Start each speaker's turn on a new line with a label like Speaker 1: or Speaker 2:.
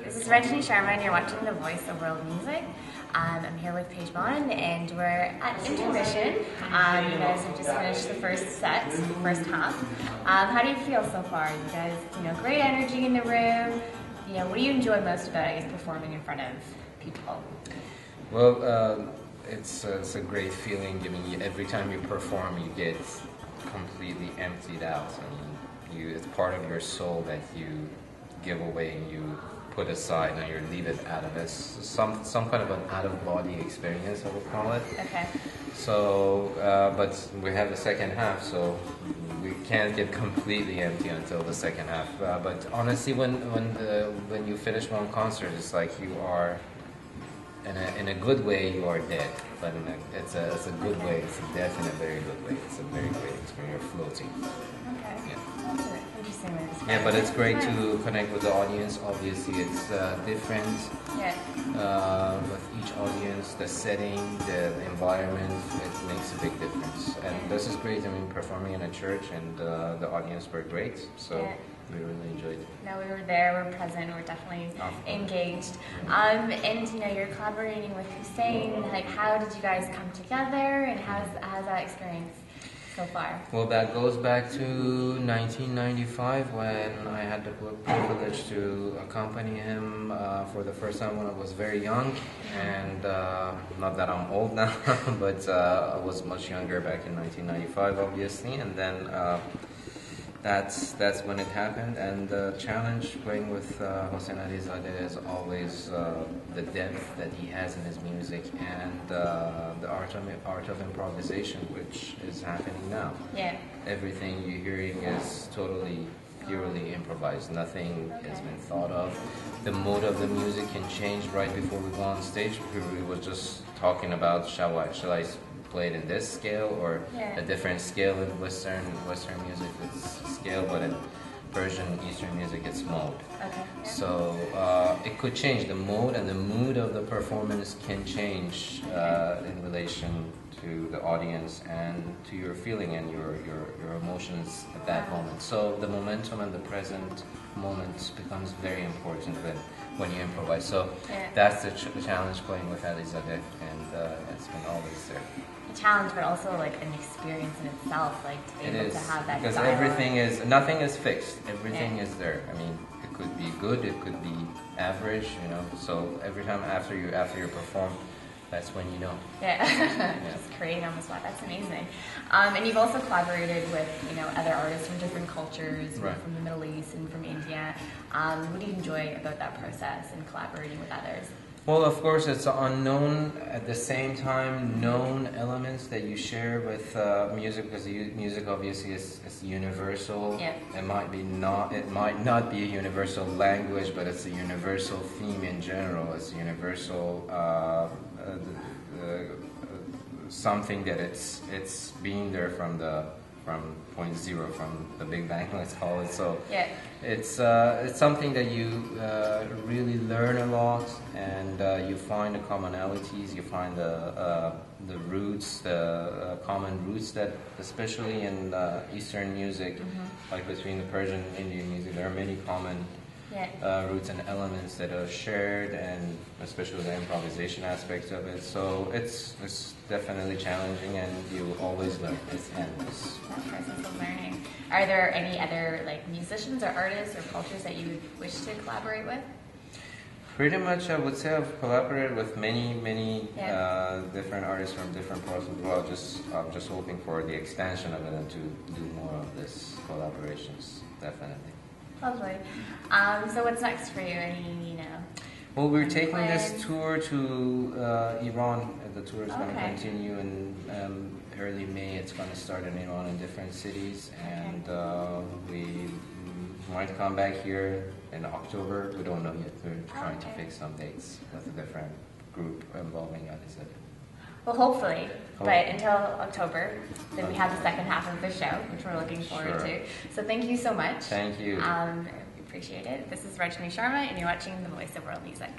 Speaker 1: This is Trinity Sharma and you're watching The Voice of World Music. I'm here with PEJMAN and we're at intermission. You guys have just finished the first half. How do you feel so far? You guys, great energy in the room. What do you enjoy most about, I guess, performing in front of people?
Speaker 2: Well, it's a great feeling. Every time you perform, you get completely emptied out. It's part of your soul that you give away and you put aside and you leave it out of it. Some kind of an out-of-body experience, I would call it.
Speaker 1: Okay.
Speaker 2: So, but we have the second half, so we can't get completely empty until the second half. But honestly, when you finish one concert, it's like you are, in a good way, you are dead. But it's a good way. It's a death in a very good way. It's a very great experience. You're floating.
Speaker 1: Okay.
Speaker 2: Yeah.
Speaker 1: That's an interesting way to describe it.
Speaker 2: Yeah, but it's great to connect with the audience. Obviously, it's different.
Speaker 1: Yeah.
Speaker 2: With each audience, the setting, the environment, it makes a big difference. And this is great. Performing in a church and the audience were great. So. Yeah. We really enjoyed it.
Speaker 1: No, we were there, we're present, we're definitely engaged. And you're collaborating with Hossein. How did you guys come together and how's that experience so far?
Speaker 2: Well, that goes back to 1995 when I had the privilege to accompany him for the first time when I was very young. And not that I'm old now, but I was much younger back in 1995, obviously. And then that's when it happened, and the challenge playing with Hossein Alizadeh is always the depth that he has in his music and the art of improvisation, which is happening now.
Speaker 1: Yeah. Everything
Speaker 2: you're hearing is totally purely improvised. Nothing has been thought of. The mood of the music can change right before we go on stage. We were just talking about shall I play it in this scale or a different scale in Western music it's scale, but in Persian Eastern music it's mode.
Speaker 1: Okay.
Speaker 2: So it could change. The mode and the mood of the performance can change in relation to the audience and to your feeling and your emotions at that moment. So the momentum and the present moment becomes very important when you improvise. So that's the challenge playing with Alizadeh, and it's been always there.
Speaker 1: A challenge, but also an experience in itself, to be able to have that.
Speaker 2: Because
Speaker 1: dialogue.
Speaker 2: Nothing is fixed. Everything is there. It could be good, it could be average, So every time after you perform, that's when you know.
Speaker 1: Yeah. Just creating on the spot. That's amazing. And you've also collaborated with other artists from different cultures, from the Middle East and from India. What do you enjoy about that process and collaborating with others?
Speaker 2: Well, of course, it's unknown, at the same time, known elements that you share with music, because music obviously is universal.
Speaker 1: Yeah.
Speaker 2: It might not be a universal language, but it's a universal theme in general. It's a universal something that it's been there from point zero, from the Big Bang, let's call it. So it's something that you really learn a lot, and you find the commonalities, you find the roots, the common roots that, especially in Eastern music, like between the Persian and Indian music, there are many common roots and elements that are shared, and especially the improvisation aspects of it. So it's definitely challenging, and you always learn. It's endless.
Speaker 1: That process of learning. Are there any other musicians or artists or cultures that you would wish to collaborate with?
Speaker 2: Pretty much, I would say I've collaborated with many different artists from different parts of the world. I'm just hoping for the expansion of it and to do more of this collaborations, definitely.
Speaker 1: Lovely. So what's next for you?
Speaker 2: Well, we're taking this tour to Iran. The tour is going to continue in early May. It's going to start in Iran in different cities, and we might come back here in October. We don't know yet. We're trying to fix some dates with a different group involving Alizadeh.
Speaker 1: Well, hopefully. But until October, then we have the second half of the show, which we're looking forward to. So thank you so much.
Speaker 2: Thank you.
Speaker 1: We appreciate it. This is Rajni Sharma, and you're watching The Voice of World Music.